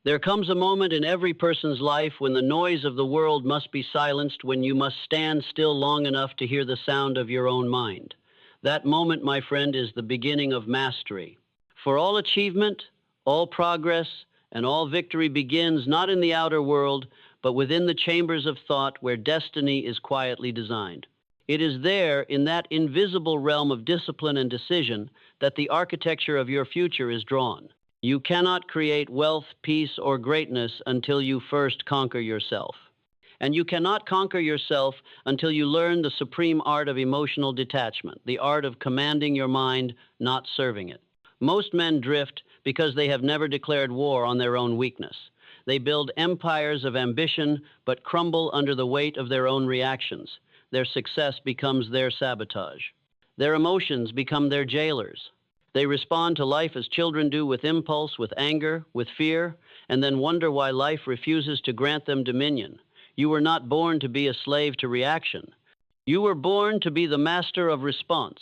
There comes a moment in every person's life when the noise of the world must be silenced, when you must stand still long enough to hear the sound of your own mind. That moment, my friend, is the beginning of mastery. For all achievement, all progress, and all victory begins not in the outer world, but within the chambers of thought where destiny is quietly designed. It is there, in that invisible realm of discipline and decision, that the architecture of your future is drawn. You cannot create wealth, peace, or greatness until you first conquer yourself. And you cannot conquer yourself until you learn the supreme art of emotional detachment, the art of commanding your mind, not serving it. Most men drift because they have never declared war on their own weakness. They build empires of ambition, but crumble under the weight of their own reactions. Their success becomes their sabotage. Their emotions become their jailers. They respond to life as children do, with impulse, with anger, with fear, and then wonder why life refuses to grant them dominion. You were not born to be a slave to reaction. You were born to be the master of response.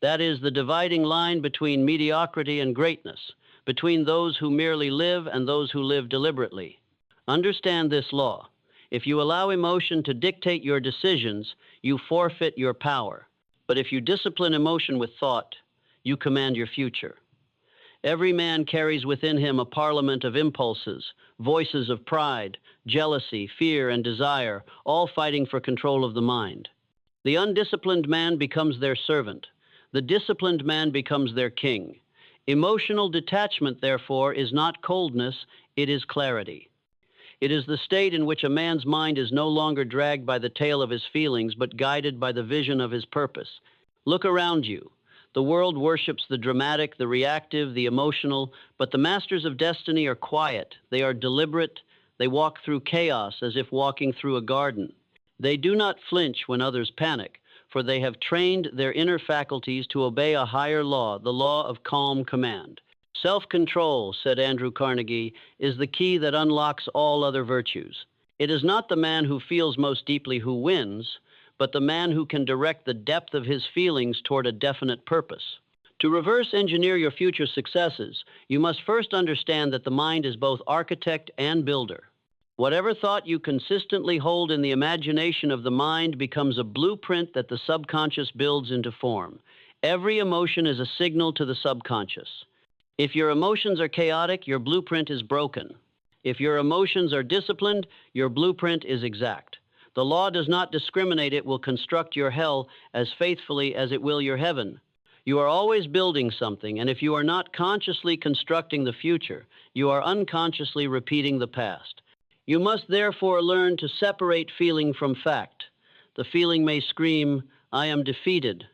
That is the dividing line between mediocrity and greatness, between those who merely live and those who live deliberately. Understand this law. If you allow emotion to dictate your decisions, you forfeit your power. But if you discipline emotion with thought, you command your future. Every man carries within him a parliament of impulses, voices of pride, jealousy, fear, and desire, all fighting for control of the mind. The undisciplined man becomes their servant. The disciplined man becomes their king. Emotional detachment, therefore, is not coldness, it is clarity. It is the state in which a man's mind is no longer dragged by the tail of his feelings, but guided by the vision of his purpose. Look around you. The world worships the dramatic, the reactive, the emotional, but the masters of destiny are quiet. They are deliberate. They walk through chaos as if walking through a garden. They do not flinch when others panic, for they have trained their inner faculties to obey a higher law, the law of calm command. Self-control, said Andrew Carnegie, is the key that unlocks all other virtues. It is not the man who feels most deeply who wins, but the man who can direct the depth of his feelings toward a definite purpose. To reverse engineer your future successes, you must first understand that the mind is both architect and builder. Whatever thought you consistently hold in the imagination of the mind becomes a blueprint that the subconscious builds into form. Every emotion is a signal to the subconscious. If your emotions are chaotic, your blueprint is broken. If your emotions are disciplined, your blueprint is exact. The law does not discriminate. It will construct your hell as faithfully as it will your heaven. You are always building something, and if you are not consciously constructing the future, you are unconsciously repeating the past. You must therefore learn to separate feeling from fact. The feeling may scream, "I am defeated."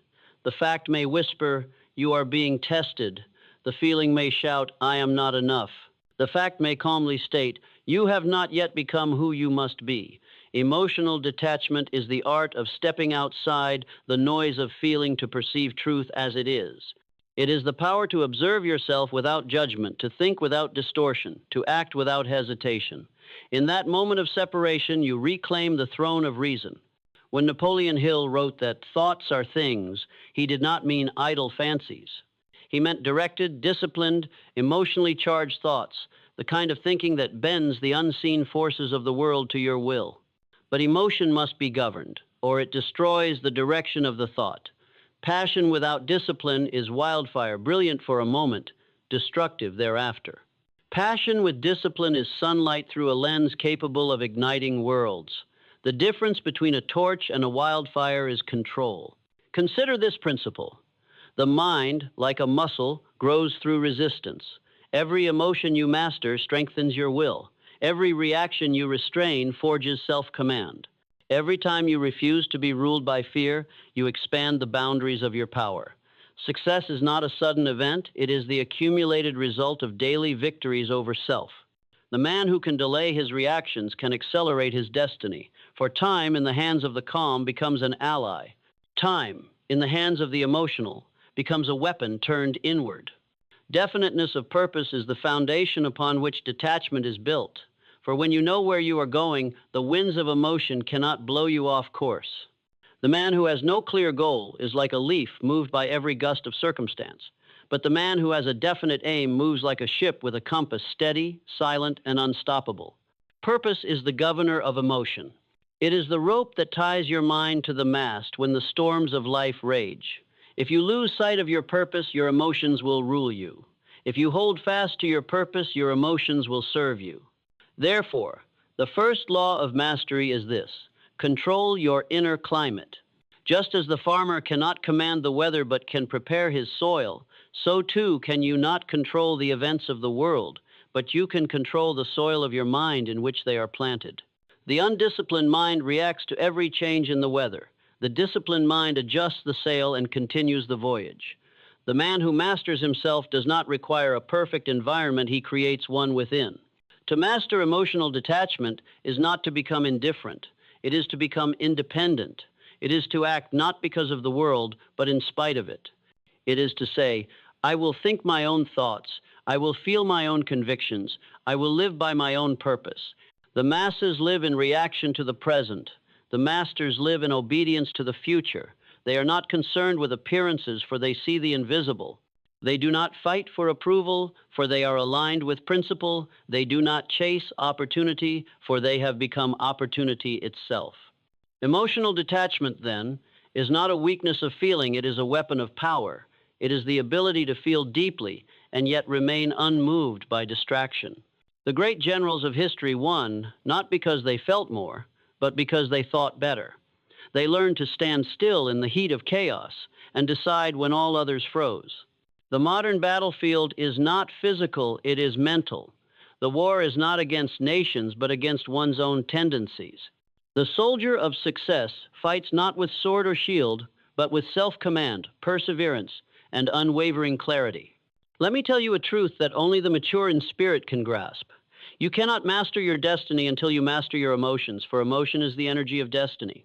The fact may whisper, "You are being tested." The feeling may shout, "I am not enough." The fact may calmly state, "You have not yet become who you must be." Emotional detachment is the art of stepping outside the noise of feeling to perceive truth as it is. It is the power to observe yourself without judgment, to think without distortion, to act without hesitation. In that moment of separation, you reclaim the throne of reason. When Napoleon Hill wrote that thoughts are things, he did not mean idle fancies. He meant directed, disciplined, emotionally charged thoughts, the kind of thinking that bends the unseen forces of the world to your will. But emotion must be governed, or it destroys the direction of the thought. Passion without discipline is wildfire, brilliant for a moment, destructive thereafter. Passion with discipline is sunlight through a lens capable of igniting worlds. The difference between a torch and a wildfire is control. Consider this principle. The mind, like a muscle, grows through resistance. Every emotion you master strengthens your will. Every reaction you restrain forges self-command. Every time you refuse to be ruled by fear, you expand the boundaries of your power. Success is not a sudden event, it is the accumulated result of daily victories over self. The man who can delay his reactions can accelerate his destiny, for time in the hands of the calm becomes an ally. Time, in the hands of the emotional, becomes a weapon turned inward. Definiteness of purpose is the foundation upon which detachment is built. For when you know where you are going, the winds of emotion cannot blow you off course. The man who has no clear goal is like a leaf moved by every gust of circumstance. But the man who has a definite aim moves like a ship with a compass, steady, silent, and unstoppable. Purpose is the governor of emotion. It is the rope that ties your mind to the mast when the storms of life rage. If you lose sight of your purpose, your emotions will rule you. If you hold fast to your purpose, your emotions will serve you. Therefore, the first law of mastery is this: control your inner climate. Just as the farmer cannot command the weather but can prepare his soil, so too can you not control the events of the world, but you can control the soil of your mind in which they are planted. The undisciplined mind reacts to every change in the weather. The disciplined mind adjusts the sail and continues the voyage. The man who masters himself does not require a perfect environment, he creates one within. To master emotional detachment is not to become indifferent. It is to become independent. It is to act not because of the world, but in spite of it. It is to say, I will think my own thoughts. I will feel my own convictions. I will live by my own purpose. The masses live in reaction to the present. The masters live in obedience to the future. They are not concerned with appearances, for they see the invisible. They do not fight for approval, for they are aligned with principle. They do not chase opportunity, for they have become opportunity itself. Emotional detachment, then, is not a weakness of feeling, it is a weapon of power. It is the ability to feel deeply and yet remain unmoved by distraction. The great generals of history won not because they felt more, but because they thought better. They learned to stand still in the heat of chaos and decide when all others froze. The modern battlefield is not physical, it is mental. The war is not against nations, but against one's own tendencies. The soldier of success fights not with sword or shield, but with self-command, perseverance, and unwavering clarity. Let me tell you a truth that only the mature in spirit can grasp. You cannot master your destiny until you master your emotions, for emotion is the energy of destiny.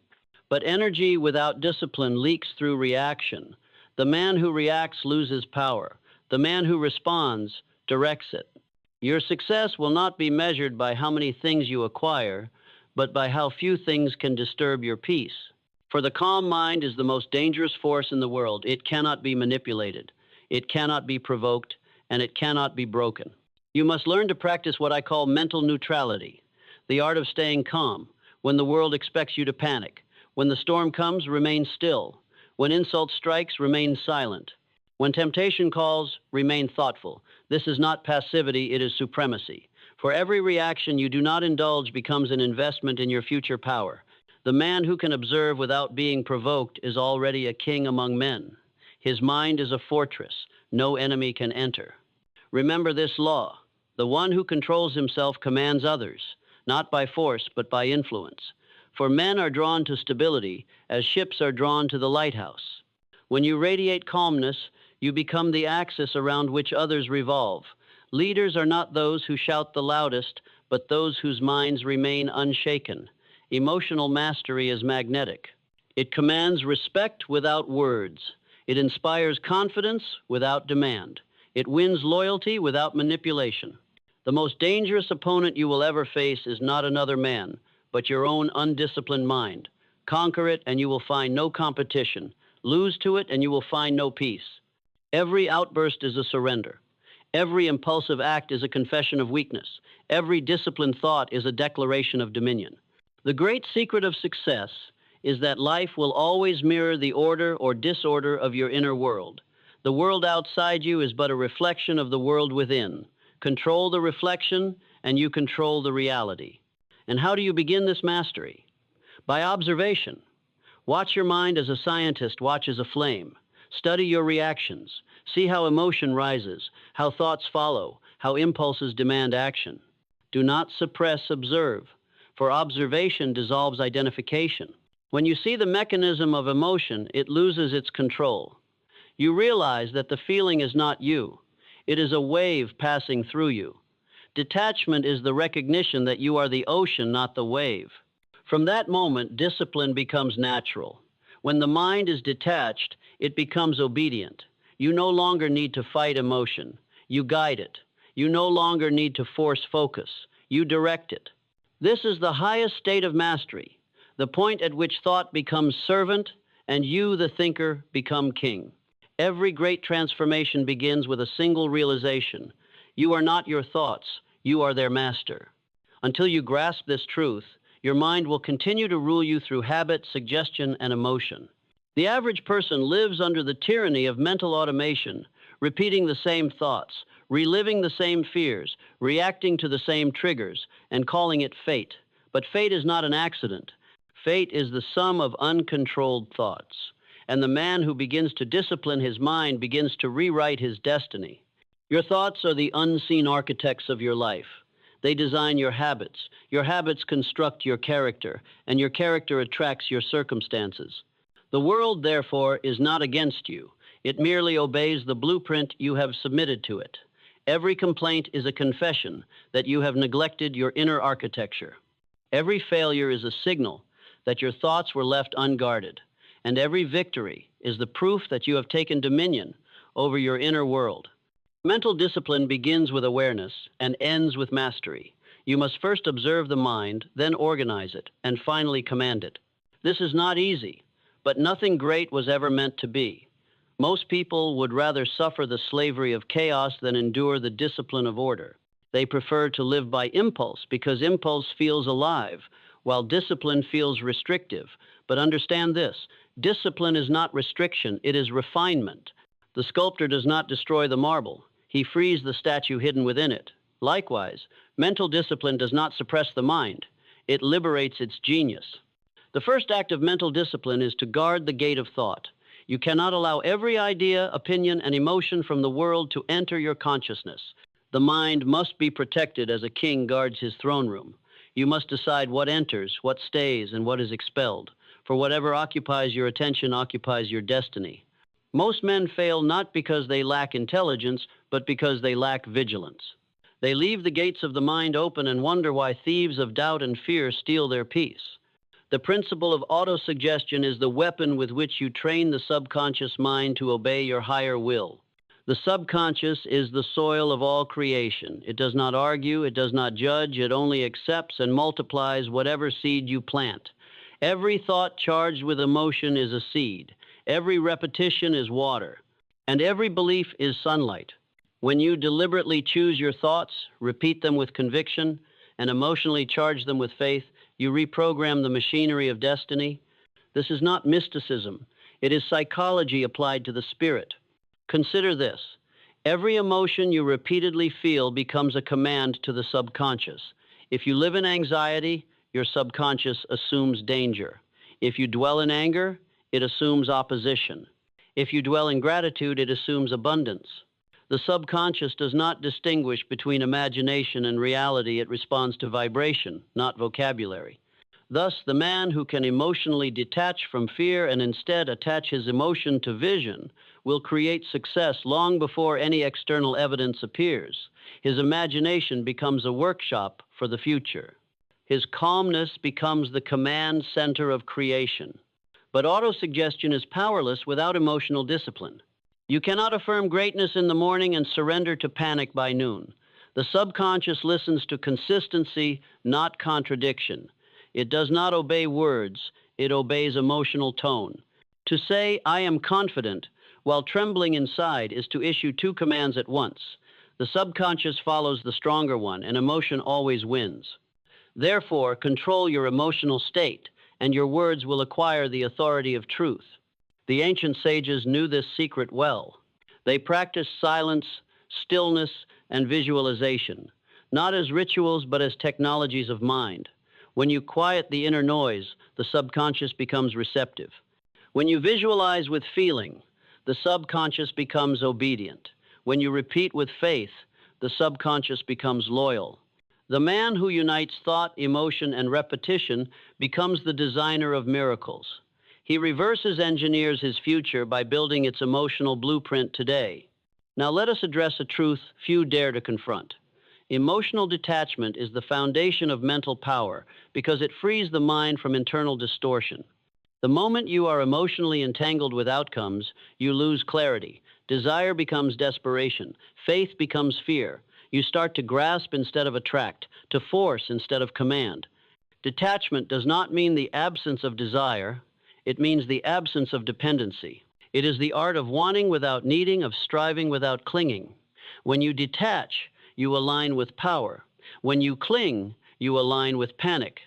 But energy without discipline leaks through reaction. The man who reacts loses power. The man who responds directs it. Your success will not be measured by how many things you acquire, but by how few things can disturb your peace. For the calm mind is the most dangerous force in the world. It cannot be manipulated. It cannot be provoked, and it cannot be broken. You must learn to practice what I call mental neutrality, the art of staying calm. When the world expects you to panic, when the storm comes, remain still. When insult strikes, remain silent. When temptation calls, remain thoughtful. This is not passivity, it is supremacy. For every reaction you do not indulge becomes an investment in your future power. The man who can observe without being provoked is already a king among men. His mind is a fortress. No enemy can enter. Remember this law. The one who controls himself commands others, not by force, but by influence. For men are drawn to stability as ships are drawn to the lighthouse. When you radiate calmness, you become the axis around which others revolve. Leaders are not those who shout the loudest, but those whose minds remain unshaken. Emotional mastery is magnetic. It commands respect without words. It inspires confidence without demand. It wins loyalty without manipulation. The most dangerous opponent you will ever face is not another man, but your own undisciplined mind. Conquer it and you will find no competition. Lose to it and you will find no peace. Every outburst is a surrender. Every impulsive act is a confession of weakness. Every disciplined thought is a declaration of dominion. The great secret of success is that life will always mirror the order or disorder of your inner world. The world outside you is but a reflection of the world within. Control the reflection, and you control the reality. And how do you begin this mastery? By observation. Watch your mind as a scientist watches a flame. Study your reactions. See how emotion rises, how thoughts follow, how impulses demand action. Do not suppress, observe, for observation dissolves identification. When you see the mechanism of emotion, it loses its control. You realize that the feeling is not you. It is a wave passing through you. Detachment is the recognition that you are the ocean, not the wave. From that moment, discipline becomes natural. When the mind is detached, it becomes obedient. You no longer need to fight emotion. You guide it. You no longer need to force focus. You direct it. This is the highest state of mastery, the point at which thought becomes servant and you, the thinker, become king. Every great transformation begins with a single realization. You are not your thoughts, you are their master. Until you grasp this truth, your mind will continue to rule you through habit, suggestion, and emotion. The average person lives under the tyranny of mental automation, repeating the same thoughts, reliving the same fears, reacting to the same triggers, and calling it fate. But fate is not an accident. Fate is the sum of uncontrolled thoughts. And the man who begins to discipline his mind begins to rewrite his destiny. Your thoughts are the unseen architects of your life. They design your habits. Your habits construct your character, and your character attracts your circumstances. The world, therefore, is not against you. It merely obeys the blueprint you have submitted to it. Every complaint is a confession that you have neglected your inner architecture. Every failure is a signal that your thoughts were left unguarded. And every victory is the proof that you have taken dominion over your inner world. Mental discipline begins with awareness and ends with mastery. You must first observe the mind, then organize it, and finally command it. This is not easy, but nothing great was ever meant to be. Most people would rather suffer the slavery of chaos than endure the discipline of order. They prefer to live by impulse because impulse feels alive, while discipline feels restrictive. But understand this, discipline is not restriction, it is refinement. The sculptor does not destroy the marble. He frees the statue hidden within it. Likewise, mental discipline does not suppress the mind. It liberates its genius. The first act of mental discipline is to guard the gate of thought. You cannot allow every idea, opinion, and emotion from the world to enter your consciousness. The mind must be protected as a king guards his throne room. You must decide what enters, what stays, and what is expelled. For whatever occupies your attention occupies your destiny. Most men fail not because they lack intelligence, but because they lack vigilance. They leave the gates of the mind open and wonder why thieves of doubt and fear steal their peace. The principle of autosuggestion is the weapon with which you train the subconscious mind to obey your higher will. The subconscious is the soil of all creation. It does not argue, it does not judge, it only accepts and multiplies whatever seed you plant. Every thought charged with emotion is a seed. Every repetition is water. And every belief is sunlight. When you deliberately choose your thoughts, repeat them with conviction, and emotionally charge them with faith, you reprogram the machinery of destiny. This is not mysticism. It is psychology applied to the spirit. Consider this. Every emotion you repeatedly feel becomes a command to the subconscious. If you live in anxiety, your subconscious assumes danger. If you dwell in anger, it assumes opposition. If you dwell in gratitude, it assumes abundance. The subconscious does not distinguish between imagination and reality. It responds to vibration, not vocabulary. Thus, the man who can emotionally detach from fear and instead attach his emotion to vision will create success long before any external evidence appears. His imagination becomes a workshop for the future. His calmness becomes the command center of creation. But autosuggestion is powerless without emotional discipline. You cannot affirm greatness in the morning and surrender to panic by noon. The subconscious listens to consistency, not contradiction. It does not obey words, it obeys emotional tone. To say, "I am confident," while trembling inside is to issue two commands at once. The subconscious follows the stronger one, and emotion always wins. Therefore, control your emotional state, and your words will acquire the authority of truth. The ancient sages knew this secret well. They practiced silence, stillness, and visualization, not as rituals but as technologies of mind. When you quiet the inner noise, the subconscious becomes receptive. When you visualize with feeling, the subconscious becomes obedient. When you repeat with faith, the subconscious becomes loyal. The man who unites thought, emotion, and repetition becomes the designer of miracles. He reverses engineers his future by building its emotional blueprint today. Now let us address a truth few dare to confront. Emotional detachment is the foundation of mental power because it frees the mind from internal distortion. The moment you are emotionally entangled with outcomes, you lose clarity. Desire becomes desperation. Faith becomes fear. You start to grasp instead of attract, to force instead of command. Detachment does not mean the absence of desire. It means the absence of dependency. It is the art of wanting without needing, of striving without clinging. When you detach, you align with power. When you cling, you align with panic.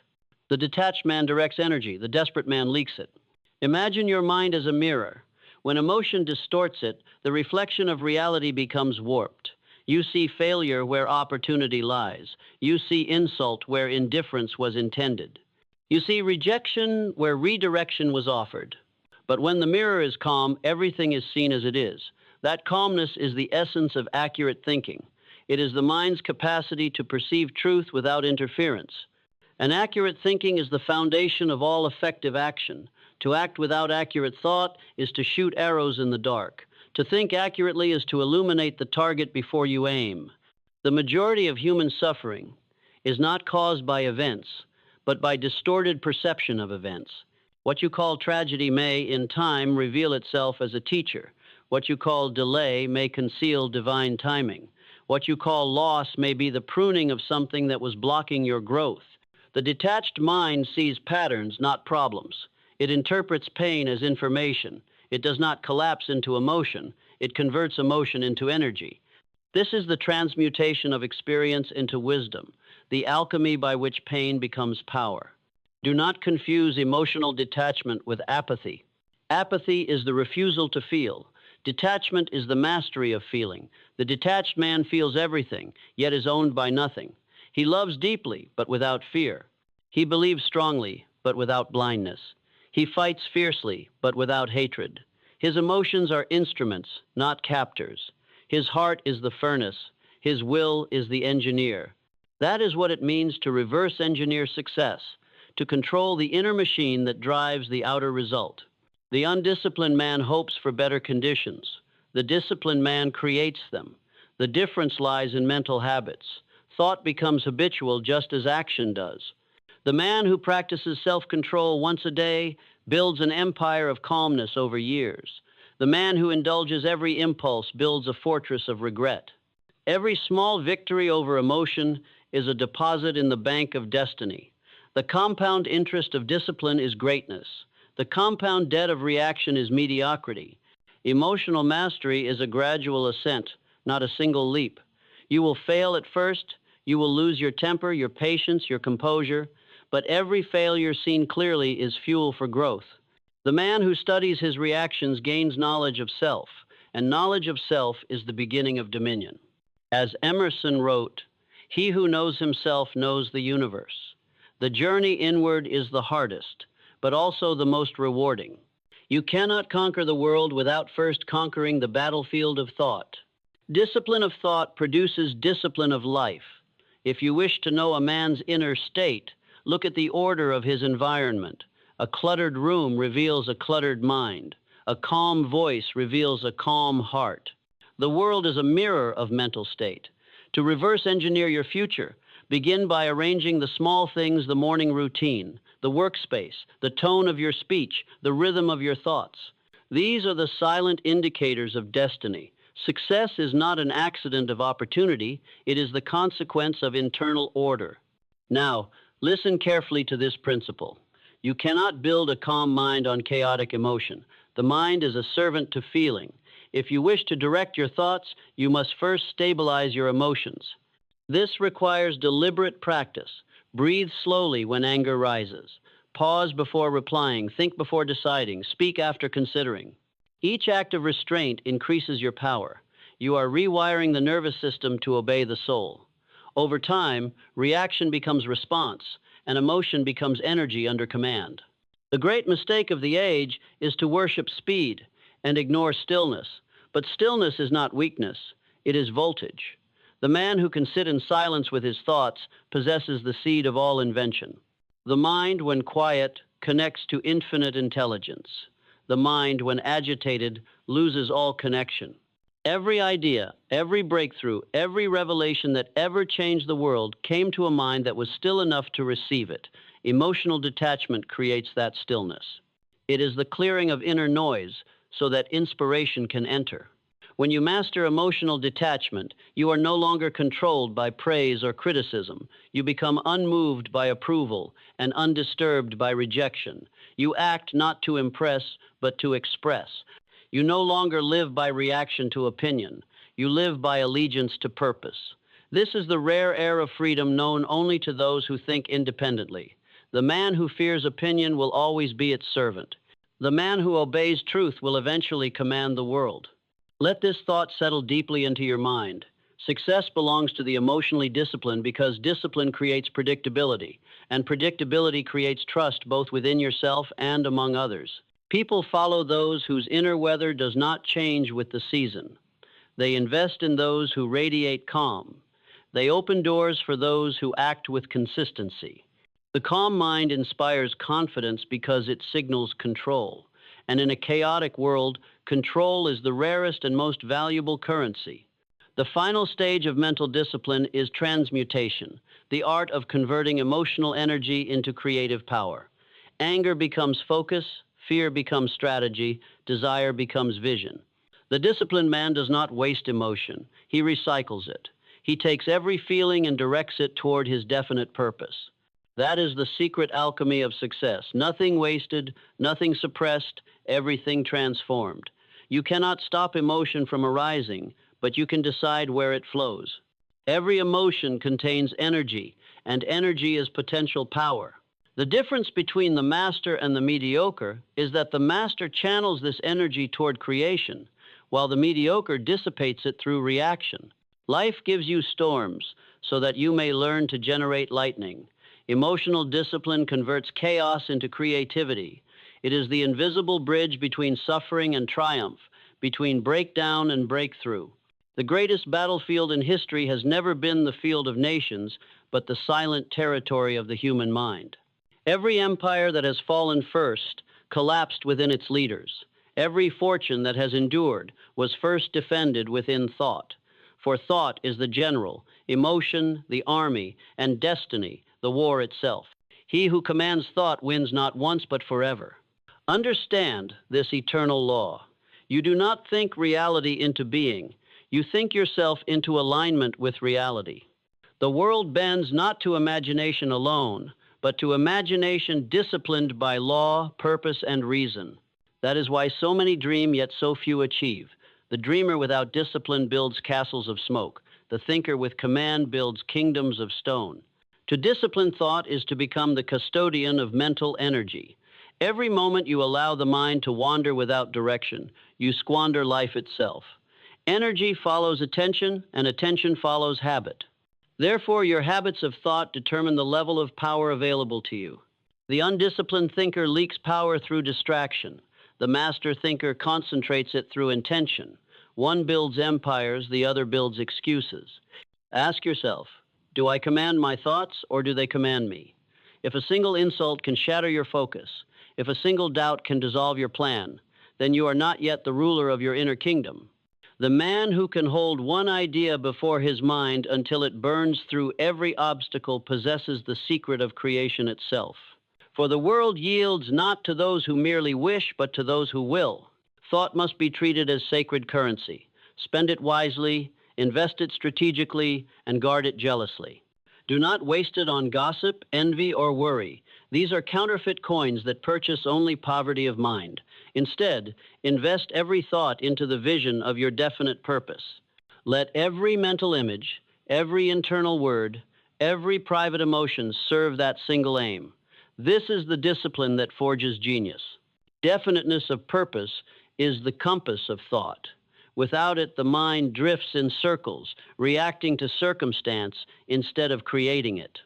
The detached man directs energy, the desperate man leaks it. Imagine your mind as a mirror. When emotion distorts it, the reflection of reality becomes warped. You see failure where opportunity lies. You see insult where indifference was intended. You see rejection where redirection was offered. But when the mirror is calm, everything is seen as it is. That calmness is the essence of accurate thinking. It is the mind's capacity to perceive truth without interference. And accurate thinking is the foundation of all effective action. To act without accurate thought is to shoot arrows in the dark. To think accurately is to illuminate the target before you aim. The majority of human suffering is not caused by events, but by distorted perception of events. What you call tragedy may, in time, reveal itself as a teacher. What you call delay may conceal divine timing. What you call loss may be the pruning of something that was blocking your growth. The detached mind sees patterns, not problems. It interprets pain as information. It does not collapse into emotion. It converts emotion into energy. This is the transmutation of experience into wisdom, the alchemy by which pain becomes power. Do not confuse emotional detachment with apathy. Apathy is the refusal to feel. Detachment is the mastery of feeling. The detached man feels everything, yet is owned by nothing. He loves deeply, but without fear. He believes strongly, but without blindness. He fights fiercely, but without hatred. His emotions are instruments, not captors. His heart is the furnace. His will is the engineer. That is what it means to reverse engineer success, to control the inner machine that drives the outer result. The undisciplined man hopes for better conditions. The disciplined man creates them. The difference lies in mental habits. Thought becomes habitual just as action does. The man who practices self-control once a day builds an empire of calmness over years. The man who indulges every impulse builds a fortress of regret. Every small victory over emotion is a deposit in the bank of destiny. The compound interest of discipline is greatness. The compound debt of reaction is mediocrity. Emotional mastery is a gradual ascent, not a single leap. You will fail at first. You will lose your temper, your patience, your composure. But every failure seen clearly is fuel for growth. The man who studies his reactions gains knowledge of self, and knowledge of self is the beginning of dominion. As Emerson wrote, "He who knows himself knows the universe." The journey inward is the hardest, but also the most rewarding. You cannot conquer the world without first conquering the battlefield of thought. Discipline of thought produces discipline of life. If you wish to know a man's inner state, look at the order of his environment. A cluttered room reveals a cluttered mind. A calm voice reveals a calm heart. The world is a mirror of mental state. To reverse engineer your future, begin by arranging the small things, the morning routine, the workspace, the tone of your speech, the rhythm of your thoughts. These are the silent indicators of destiny. Success is not an accident of opportunity. It is the consequence of internal order. Now, listen carefully to this principle. You cannot build a calm mind on chaotic emotion. The mind is a servant to feeling. If you wish to direct your thoughts, you must first stabilize your emotions. This requires deliberate practice. Breathe slowly when anger rises. Pause before replying. Think before deciding. Speak after considering. Each act of restraint increases your power. You are rewiring the nervous system to obey the soul. Over time, reaction becomes response, and emotion becomes energy under command. The great mistake of the age is to worship speed and ignore stillness. But stillness is not weakness, it is voltage. The man who can sit in silence with his thoughts possesses the seed of all invention. The mind, when quiet, connects to infinite intelligence. The mind, when agitated, loses all connection. Every idea, every breakthrough, every revelation that ever changed the world came to a mind that was still enough to receive it. Emotional detachment creates that stillness. It is the clearing of inner noise so that inspiration can enter. When you master emotional detachment, you are no longer controlled by praise or criticism. You become unmoved by approval and undisturbed by rejection. You act not to impress, but to express. You no longer live by reaction to opinion. You live by allegiance to purpose. This is the rare air of freedom known only to those who think independently. The man who fears opinion will always be its servant. The man who obeys truth will eventually command the world. Let this thought settle deeply into your mind. Success belongs to the emotionally disciplined because discipline creates predictability, and predictability creates trust both within yourself and among others. People follow those whose inner weather does not change with the season. They invest in those who radiate calm. They open doors for those who act with consistency. The calm mind inspires confidence because it signals control. And in a chaotic world, control is the rarest and most valuable currency. The final stage of mental discipline is transmutation, the art of converting emotional energy into creative power. Anger becomes focus, fear becomes strategy, desire becomes vision. The disciplined man does not waste emotion. He recycles it. He takes every feeling and directs it toward his definite purpose. That is the secret alchemy of success. Nothing wasted, nothing suppressed, everything transformed. You cannot stop emotion from arising, but you can decide where it flows. Every emotion contains energy, and energy is potential power. The difference between the master and the mediocre is that the master channels this energy toward creation, while the mediocre dissipates it through reaction. Life gives you storms so that you may learn to generate lightning. Emotional discipline converts chaos into creativity. It is the invisible bridge between suffering and triumph, between breakdown and breakthrough. The greatest battlefield in history has never been the field of nations, but the silent territory of the human mind. Every empire that has fallen first collapsed within its leaders. Every fortune that has endured was first defended within thought. For thought is the general, emotion, the army, and destiny, the war itself. He who commands thought wins not once but forever. Understand this eternal law. You do not think reality into being. You think yourself into alignment with reality. The world bends not to imagination alone, but to imagination disciplined by law, purpose, and reason. That is why so many dream, yet so few achieve. The dreamer without discipline builds castles of smoke. The thinker with command builds kingdoms of stone. To discipline thought is to become the custodian of mental energy. Every moment you allow the mind to wander without direction, you squander life itself. Energy follows attention, and attention follows habit. Therefore, your habits of thought determine the level of power available to you. The undisciplined thinker leaks power through distraction. The master thinker concentrates it through intention. One builds empires, the other builds excuses. Ask yourself, do I command my thoughts or do they command me? If a single insult can shatter your focus, if a single doubt can dissolve your plan, then you are not yet the ruler of your inner kingdom. The man who can hold one idea before his mind until it burns through every obstacle possesses the secret of creation itself. For the world yields not to those who merely wish, but to those who will. Thought must be treated as sacred currency. Spend it wisely, invest it strategically, and guard it jealously. Do not waste it on gossip, envy, or worry. These are counterfeit coins that purchase only poverty of mind. Instead, invest every thought into the vision of your definite purpose. Let every mental image, every internal word, every private emotion serve that single aim. This is the discipline that forges genius. Definiteness of purpose is the compass of thought. Without it, the mind drifts in circles, reacting to circumstance instead of creating it.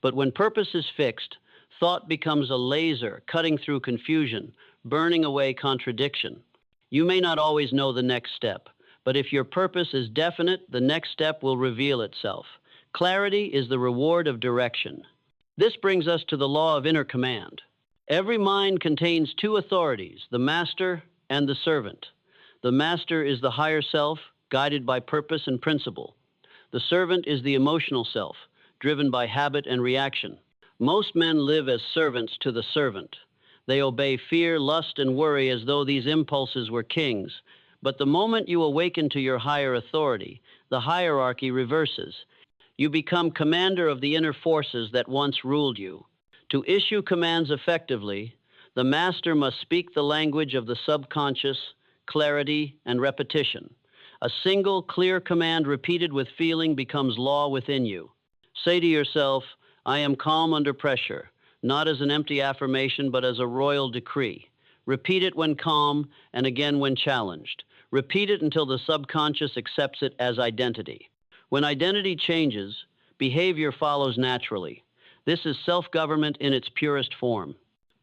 But when purpose is fixed, thought becomes a laser cutting through confusion, burning away contradiction. You may not always know the next step, but if your purpose is definite, the next step will reveal itself. Clarity is the reward of direction. This brings us to the law of inner command. Every mind contains two authorities, the master and the servant. The master is the higher self, guided by purpose and principle. The servant is the emotional self, driven by habit and reaction. Most men live as servants to the servant. They obey fear, lust, and worry as though these impulses were kings. But the moment you awaken to your higher authority, the hierarchy reverses. You become commander of the inner forces that once ruled you. To issue commands effectively, the master must speak the language of the subconscious, clarity, and repetition. A single, clear command repeated with feeling becomes law within you. Say to yourself, I am calm under pressure, not as an empty affirmation, but as a royal decree. Repeat it when calm and again when challenged. Repeat it until the subconscious accepts it as identity. When identity changes, behavior follows naturally. This is self-government in its purest form.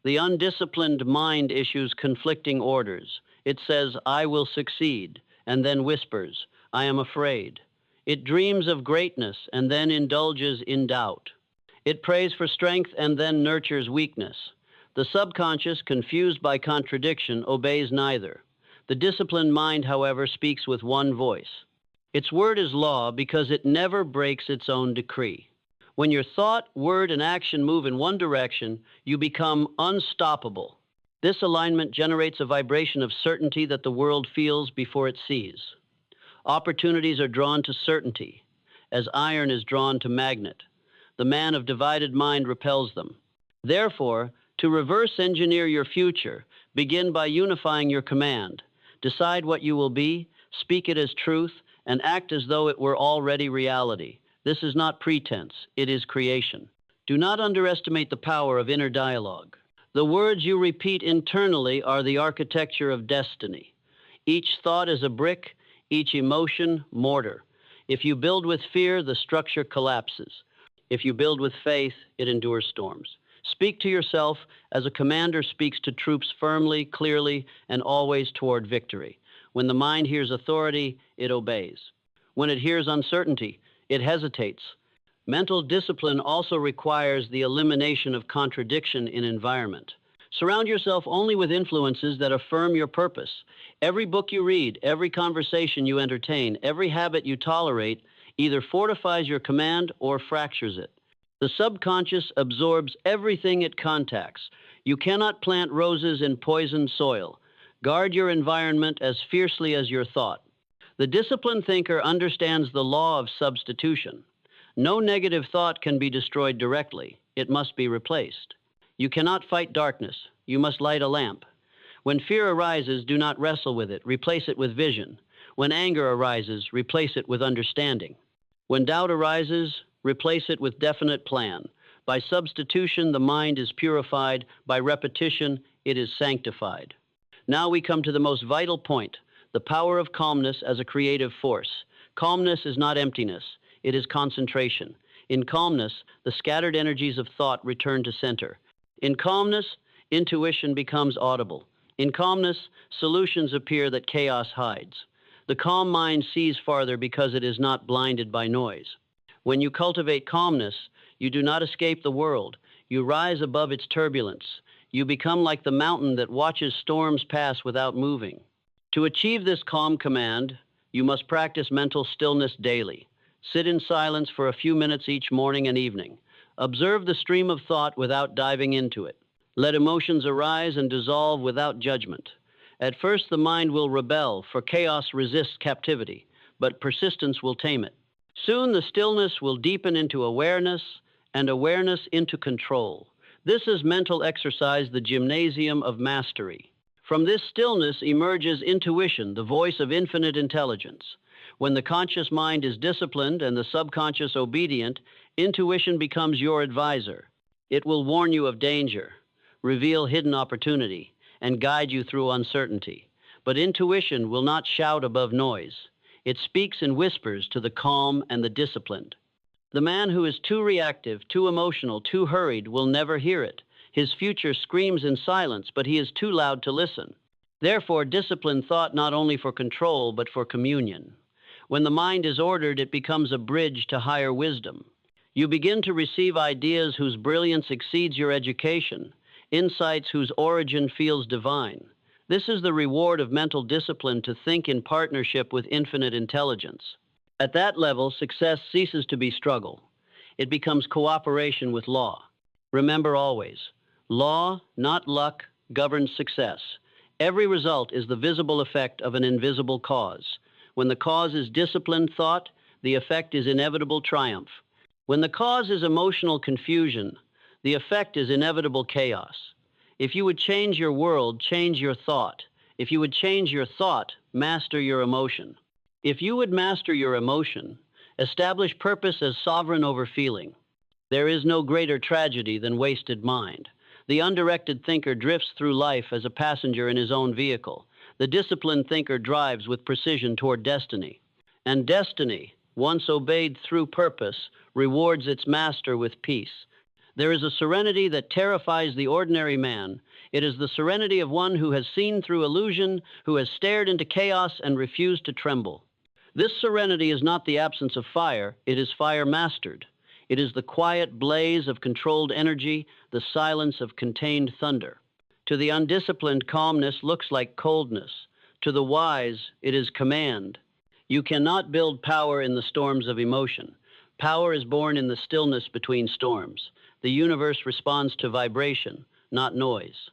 The undisciplined mind issues conflicting orders. It says, I will succeed, and then whispers, I am afraid. It dreams of greatness and then indulges in doubt. It prays for strength and then nurtures weakness. The subconscious, confused by contradiction, obeys neither. The disciplined mind, however, speaks with one voice. Its word is law because it never breaks its own decree. When your thought, word, and action move in one direction, you become unstoppable. This alignment generates a vibration of certainty that the world feels before it sees. Opportunities are drawn to certainty, as iron is drawn to magnet. The man of divided mind repels them. Therefore, to reverse engineer your future, begin by unifying your command. Decide what you will be, speak it as truth, and act as though it were already reality. This is not pretense, it is creation. Do not underestimate the power of inner dialogue. The words you repeat internally are the architecture of destiny. Each thought is a brick, each emotion, mortar. If you build with fear, the structure collapses. If you build with faith, it endures storms. Speak to yourself as a commander speaks to troops firmly, clearly, and always toward victory. When the mind hears authority, it obeys. When it hears uncertainty, it hesitates. Mental discipline also requires the elimination of contradiction in environment. Surround yourself only with influences that affirm your purpose. Every book you read, every conversation you entertain, every habit you tolerate either fortifies your command or fractures it. The subconscious absorbs everything it contacts. You cannot plant roses in poisoned soil. Guard your environment as fiercely as your thought. The disciplined thinker understands the law of substitution. No negative thought can be destroyed directly. It must be replaced. You cannot fight darkness. You must light a lamp. When fear arises, do not wrestle with it. Replace it with vision. When anger arises, replace it with understanding. When doubt arises, replace it with definite plan. By substitution, the mind is purified. By repetition, it is sanctified. Now we come to the most vital point, the power of calmness as a creative force. Calmness is not emptiness. It is concentration. In calmness, the scattered energies of thought return to center. In calmness, intuition becomes audible. In calmness, solutions appear that chaos hides. The calm mind sees farther because it is not blinded by noise. When you cultivate calmness, you do not escape the world. You rise above its turbulence. You become like the mountain that watches storms pass without moving. To achieve this calm command, you must practice mental stillness daily. Sit in silence for a few minutes each morning and evening. Observe the stream of thought without diving into it. Let emotions arise and dissolve without judgment. At first, the mind will rebel, for chaos resists captivity, but persistence will tame it. Soon, the stillness will deepen into awareness, and awareness into control. This is mental exercise, the gymnasium of mastery. From this stillness emerges intuition, the voice of infinite intelligence. When the conscious mind is disciplined and the subconscious obedient, intuition becomes your advisor. It will warn you of danger, reveal hidden opportunity, and guide you through uncertainty. But intuition will not shout above noise. It speaks in whispers to the calm and the disciplined. The man who is too reactive, too emotional, too hurried will never hear it. His future screams in silence, but he is too loud to listen. Therefore, discipline thought not only for control, but for communion. When the mind is ordered, it becomes a bridge to higher wisdom. You begin to receive ideas whose brilliance exceeds your education, insights whose origin feels divine. This is the reward of mental discipline, to think in partnership with infinite intelligence. At that level, success ceases to be struggle. It becomes cooperation with law. Remember always, law, not luck, governs success. Every result is the visible effect of an invisible cause. When the cause is disciplined thought, the effect is inevitable triumph. When the cause is emotional confusion, the effect is inevitable chaos. If you would change your world, change your thought. If you would change your thought, master your emotion. If you would master your emotion, establish purpose as sovereign over feeling. There is no greater tragedy than wasted mind. The undirected thinker drifts through life as a passenger in his own vehicle. The disciplined thinker drives with precision toward destiny. And destiny, once obeyed through purpose, rewards its master with peace. There is a serenity that terrifies the ordinary man. It is the serenity of one who has seen through illusion, who has stared into chaos and refused to tremble. This serenity is not the absence of fire, it is fire mastered. It is the quiet blaze of controlled energy, the silence of contained thunder. To the undisciplined, calmness looks like coldness. To the wise, it is command. You cannot build power in the storms of emotion. Power is born in the stillness between storms. The universe responds to vibration, not noise.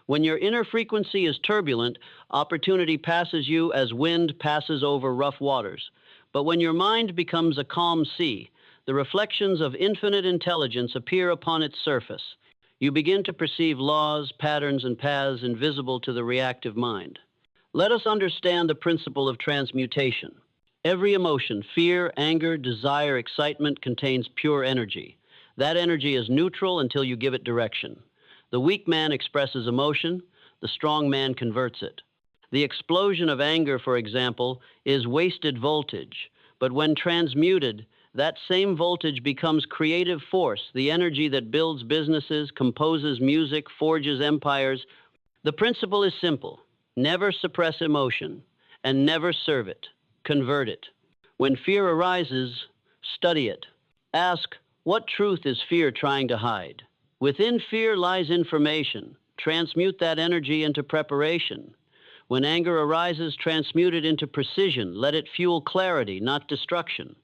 When your inner frequency is turbulent, opportunity passes you as wind passes over rough waters. But when your mind becomes a calm sea, the reflections of infinite intelligence appear upon its surface. You begin to perceive laws, patterns, and paths invisible to the reactive mind. Let us understand the principle of transmutation. Every emotion, fear, anger, desire, excitement, contains pure energy. That energy is neutral until you give it direction. The weak man expresses emotion, the strong man converts it. The explosion of anger, for example, is wasted voltage, but when transmuted, that same voltage becomes creative force, the energy that builds businesses, composes music, forges empires. The principle is simple. Never suppress emotion and never serve it. Convert it. When fear arises, study it. Ask, what truth is fear trying to hide? Within fear lies information. Transmute that energy into preparation. When anger arises, transmute it into precision. Let it fuel clarity, not destruction.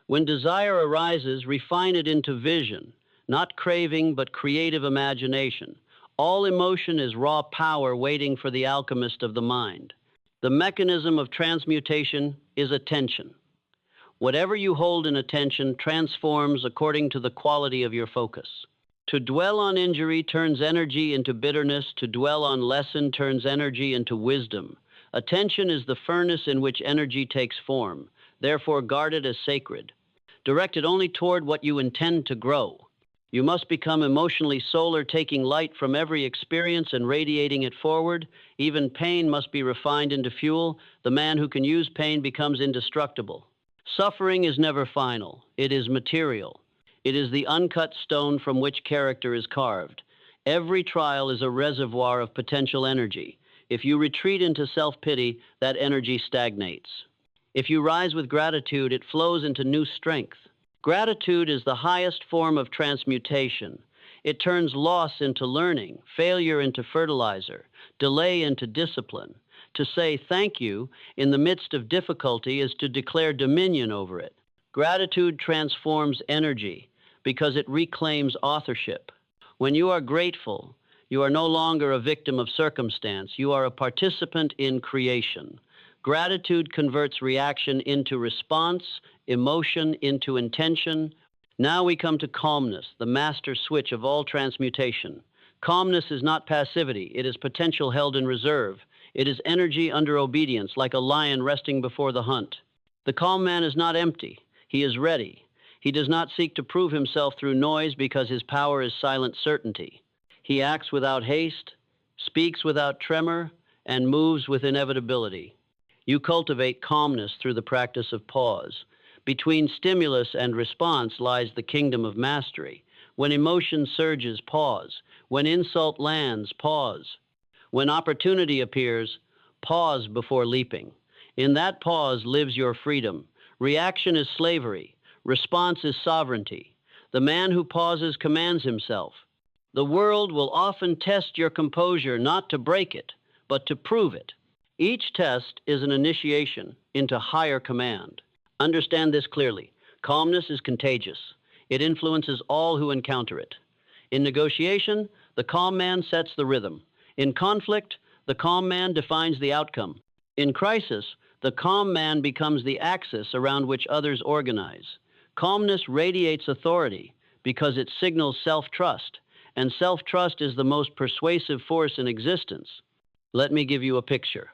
When desire arises, refine it into vision, not craving, but creative imagination. All emotion is raw power waiting for the alchemist of the mind. The mechanism of transmutation is attention. Whatever you hold in attention transforms according to the quality of your focus. To dwell on injury turns energy into bitterness. To dwell on lesson turns energy into wisdom. Attention is the furnace in which energy takes form. Therefore, guard it as sacred. Direct it only toward what you intend to grow. You must become emotionally solar, taking light from every experience and radiating it forward. Even pain must be refined into fuel. The man who can use pain becomes indestructible. Suffering is never final. It is material. It is the uncut stone from which character is carved. Every trial is a reservoir of potential energy. If you retreat into self-pity, that energy stagnates. If you rise with gratitude, it flows into new strength. Gratitude is the highest form of transmutation. It turns loss into learning, failure into fertilizer, delay into discipline. To say thank you in the midst of difficulty is to declare dominion over it. Gratitude transforms energy because it reclaims authorship. When you are grateful, you are no longer a victim of circumstance. You are a participant in creation. Gratitude converts reaction into response, emotion into intention. Now we come to calmness, the master switch of all transmutation. Calmness is not passivity. It is potential held in reserve. It is energy under obedience, like a lion resting before the hunt. The calm man is not empty. He is ready. He does not seek to prove himself through noise because his power is silent certainty. He acts without haste, speaks without tremor, and moves with inevitability. You cultivate calmness through the practice of pause. Between stimulus and response lies the kingdom of mastery. When emotion surges, pause. When insult lands, pause. When opportunity appears, pause before leaping. In that pause lives your freedom. Reaction is slavery. Response is sovereignty. The man who pauses commands himself. The world will often test your composure not to break it, but to prove it. Each test is an initiation into higher command. Understand this clearly. Calmness is contagious. It influences all who encounter it. In negotiation, the calm man sets the rhythm. In conflict, the calm man defines the outcome. In crisis, the calm man becomes the axis around which others organize. Calmness radiates authority because it signals self-trust, and self-trust is the most persuasive force in existence. Let me give you a picture.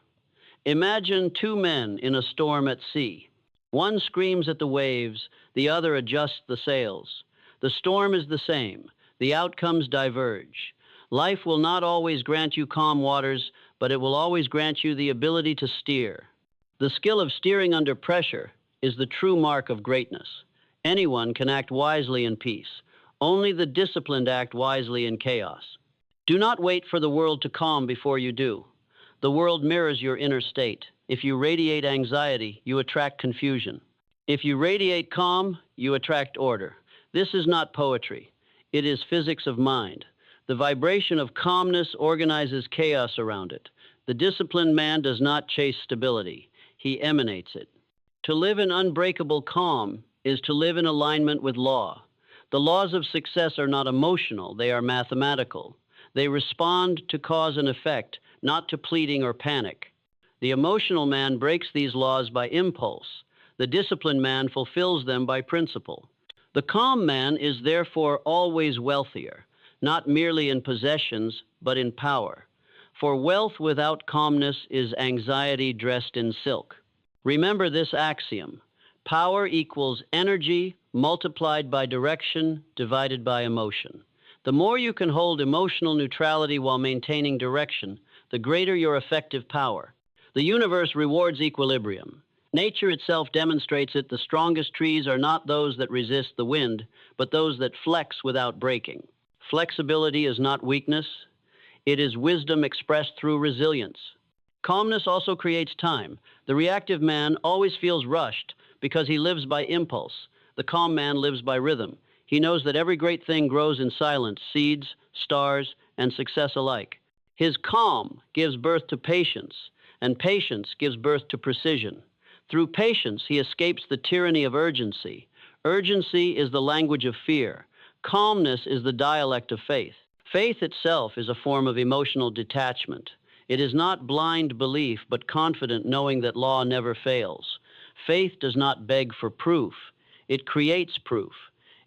Imagine two men in a storm at sea. One screams at the waves, the other adjusts the sails. The storm is the same. The outcomes diverge. Life will not always grant you calm waters, but it will always grant you the ability to steer. The skill of steering under pressure is the true mark of greatness. Anyone can act wisely in peace. Only the disciplined act wisely in chaos. Do not wait for the world to calm before you do. The world mirrors your inner state. If you radiate anxiety, you attract confusion. If you radiate calm, you attract order. This is not poetry. It is physics of mind. The vibration of calmness organizes chaos around it. The disciplined man does not chase stability. He emanates it. To live in unbreakable calm is to live in alignment with law. The laws of success are not emotional, they are mathematical. They respond to cause and effect, not to pleading or panic. The emotional man breaks these laws by impulse. The disciplined man fulfills them by principle. The calm man is therefore always wealthier, not merely in possessions, but in power. For wealth without calmness is anxiety dressed in silk. Remember this axiom: power equals energy multiplied by direction divided by emotion. The more you can hold emotional neutrality while maintaining direction, the greater your effective power. The universe rewards equilibrium. Nature itself demonstrates it. The strongest trees are not those that resist the wind, but those that flex without breaking. Flexibility is not weakness. It is wisdom expressed through resilience. Calmness also creates time. The reactive man always feels rushed because he lives by impulse. The calm man lives by rhythm. He knows that every great thing grows in silence, seeds, stars, and success alike. His calm gives birth to patience, and patience gives birth to precision. Through patience, he escapes the tyranny of urgency. Urgency is the language of fear. Calmness is the dialect of faith. Faith itself is a form of emotional detachment. It is not blind belief, but confident knowing that law never fails. Faith does not beg for proof. It creates proof.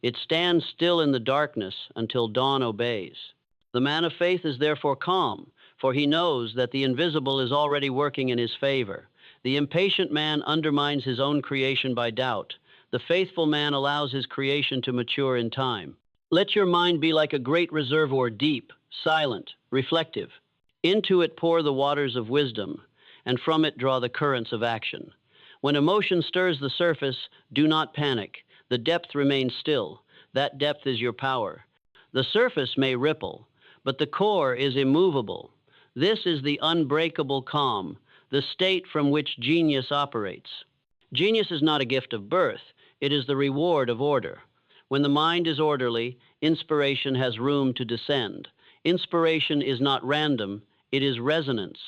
It stands still in the darkness until dawn obeys. The man of faith is therefore calm, for he knows that the invisible is already working in his favor. The impatient man undermines his own creation by doubt. The faithful man allows his creation to mature in time. Let your mind be like a great reservoir, deep, silent, reflective. Into it pour the waters of wisdom, and from it draw the currents of action. When emotion stirs the surface, do not panic. The depth remains still. That depth is your power. The surface may ripple, but the core is immovable. This is the unbreakable calm, the state from which genius operates. Genius is not a gift of birth. It is the reward of order. When the mind is orderly, inspiration has room to descend. Inspiration is not random, it is resonance.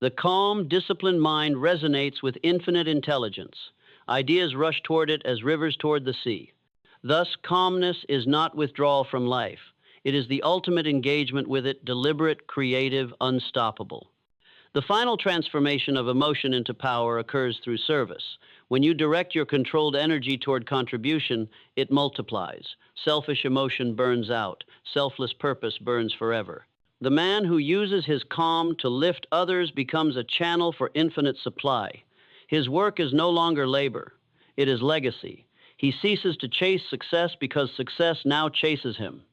The calm, disciplined mind resonates with infinite intelligence. Ideas rush toward it as rivers toward the sea. Thus, calmness is not withdrawal from life. It is the ultimate engagement with it, deliberate, creative, unstoppable. The final transformation of emotion into power occurs through service. When you direct your controlled energy toward contribution, it multiplies. Selfish emotion burns out. Selfless purpose burns forever. The man who uses his calm to lift others becomes a channel for infinite supply. His work is no longer labor. It is legacy. He ceases to chase success because success now chases him.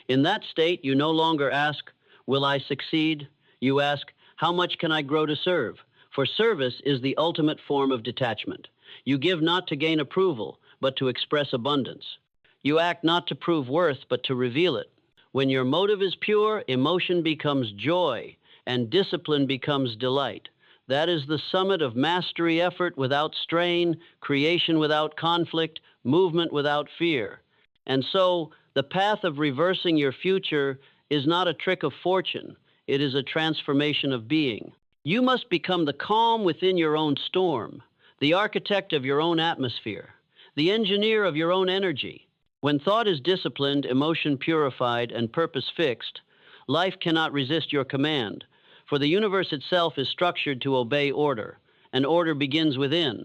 In that state, you no longer ask, "Will I succeed?" You ask, "How much can I grow to serve?" For service is the ultimate form of detachment. You give not to gain approval, but to express abundance. You act not to prove worth, but to reveal it. When your motive is pure, emotion becomes joy, and discipline becomes delight. That is the summit of mastery effort without strain, creation without conflict, movement without fear. And so, the path of reversing your future is not a trick of fortune. It is a transformation of being. You must become the calm within your own storm, the architect of your own atmosphere, the engineer of your own energy. When thought is disciplined, emotion purified, and purpose fixed, life cannot resist your command, for the universe itself is structured to obey order, and order begins within.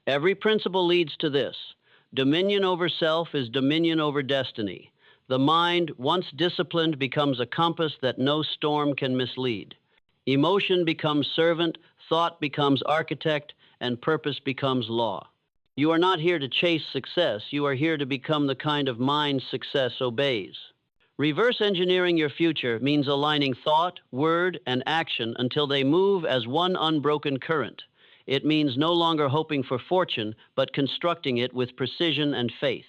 Every principle leads to this. Dominion over self is dominion over destiny. The mind, once disciplined, becomes a compass that no storm can mislead. Emotion becomes servant, thought becomes architect, and purpose becomes law. You are not here to chase success. You are here to become the kind of mind success obeys. Reverse engineering your future means aligning thought, word, and action until they move as one unbroken current. It means no longer hoping for fortune, but constructing it with precision and faith.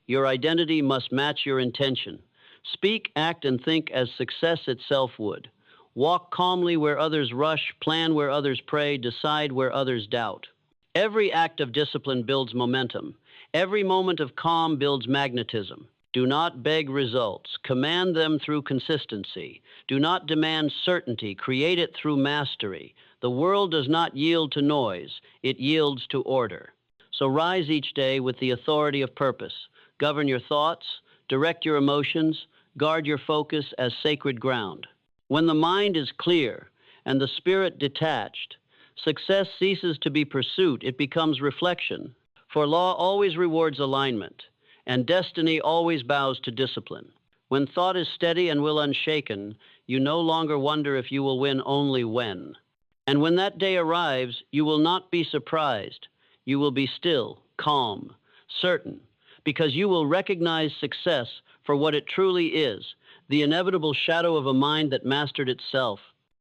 Your identity must match your intention. Speak, act, and think as success itself would. Walk calmly where others rush, plan where others pray, decide where others doubt. Every act of discipline builds momentum. Every moment of calm builds magnetism. Do not beg results. Command them through consistency. Do not demand certainty. Create it through mastery. The world does not yield to noise. It yields to order. So rise each day with the authority of purpose. Govern your thoughts. Direct your emotions. Guard your focus as sacred ground. When the mind is clear and the spirit detached, success ceases to be pursuit. It becomes reflection. For law always rewards alignment, and destiny always bows to discipline. When thought is steady and will unshaken, you no longer wonder if you will win, only when. And when that day arrives, you will not be surprised. You will be still, calm, certain, because you will recognize success for what it truly is, the inevitable shadow of a mind that mastered itself.